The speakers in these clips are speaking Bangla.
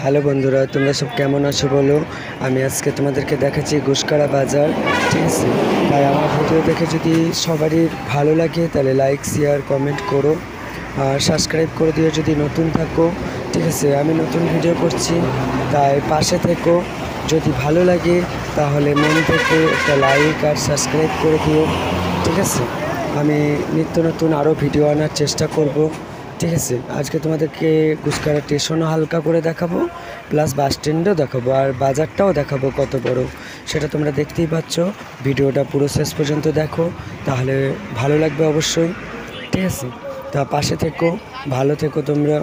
হ্যালো বন্ধুরা, তোমরা সব কেমন আছো বলো। আমি আজকে তোমাদেরকে দেখাচ্ছি ঘুসকারা বাজার, ঠিক আছে। তাই আমার ভিডিও দেখে যদি সবারই ভালো লাগে তাহলে লাইক শেয়ার কমেন্ট করো আর সাবস্ক্রাইব করে দিও যদি নতুন থাকো, ঠিক আছে। আমি নতুন ভিডিও করছি তাই পাশে থেকো। যদি ভালো লাগে তাহলে মন থেকে একটা লাইক আর সাবস্ক্রাইব করে দিও, ঠিক আছে। আমি নিত্য নতুন আরও ভিডিও আনার চেষ্টা করব, ঠিক আছে। আজকে তোমাদেরকে গুসকারা স্টেশনও হালকা করে দেখাবো, প্লাস বাস স্ট্যান্ডও দেখাবো আর বাজারটাও দেখাবো কত বড়, সেটা তোমরা দেখতেই পাচ্ছ। ভিডিওটা পুরো শেষ পর্যন্ত দেখো, তাহলে ভালো লাগবে অবশ্যই, ঠিক আছে। তা পাশে থেকো, ভালো থেকো তোমরা।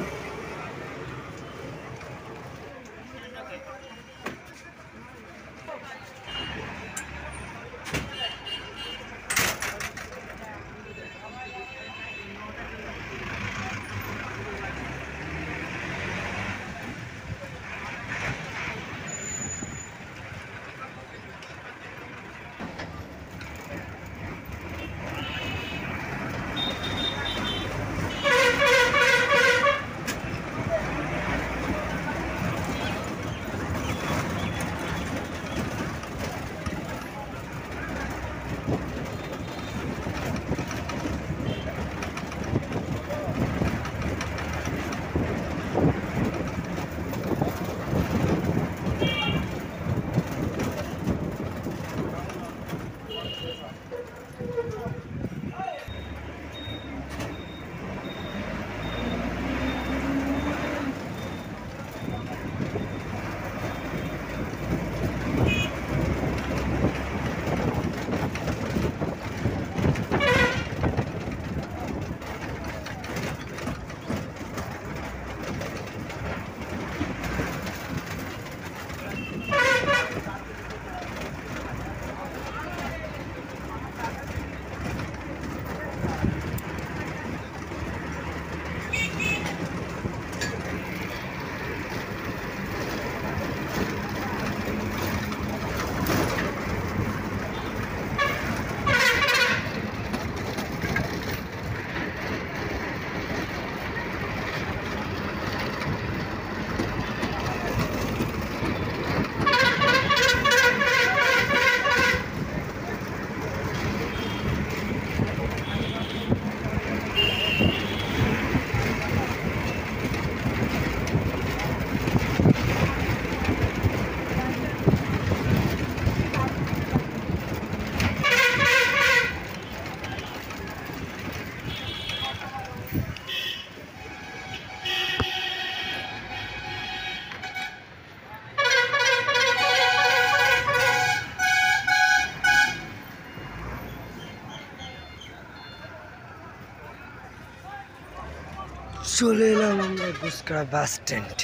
চলে এলাম আমরা গুসকারা বাস স্ট্যান্ড।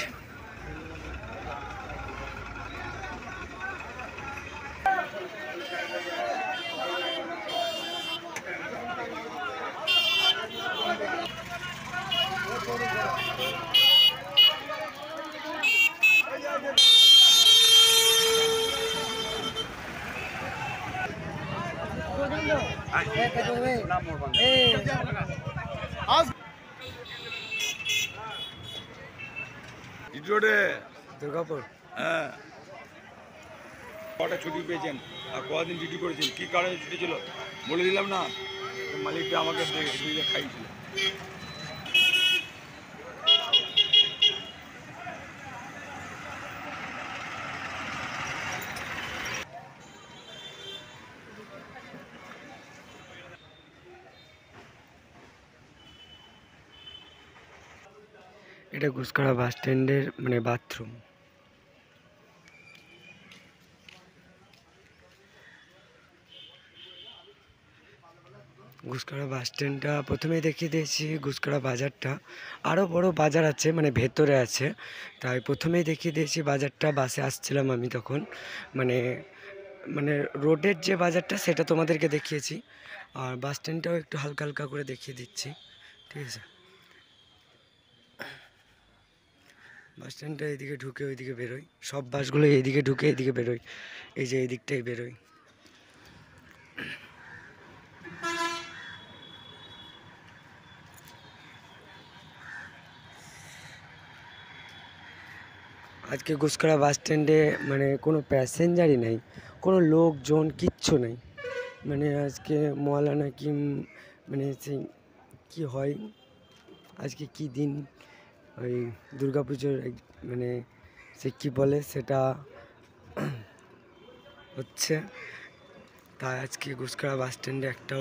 দুর্গাপুর। হ্যাঁ, কটা ছুটি পেয়েছেন আর কদিন ডিউটি করেছেন, কী কারণে ছুটি ছিল বলে দিলাম না। মালিকটা আমাকে খাইয়েছিল। এটা গুসকারা বাস স্ট্যান্ডের মানে বাথরুম। গুসকারা বাস স্ট্যান্ডটা প্রথমেই দেখিয়ে দিয়েছি। গুসকারা বাজারটা আরও বড় বাজার আছে, মানে ভেতরে আছে, তাই প্রথমেই দেখিয়ে দিয়েছি বাজারটা। বাসে আসছিলাম আমি তখন, মানে মানে রোডের যে বাজারটা সেটা তোমাদেরকে দেখিয়েছি, আর বাস স্ট্যান্ডটাও একটু হালকা হালকা করে দেখিয়ে দিচ্ছি, ঠিক আছে। বাস স্ট্যান্ডটা এইদিকে ঢুকে ওইদিকে বেরোয়, সব বাসগুলো এইদিকে ঢুকে এইদিকে বেরোয়, এই যে এই দিকটাই বেরোয়। আজকে গুসকরা বাস স্ট্যান্ডে মানে কোনো প্যাসেঞ্জারই নাই, কোনো লোকজন কিচ্ছু নাই। মানে আজকে মৌলানা কি মানে সেই কী হয় আজকে কি দিন, ওই দুর্গাপুজোর মানে সে কী বলে সেটা হচ্ছে। তাই আজকে গুসকরা বাস স্ট্যান্ডে একটা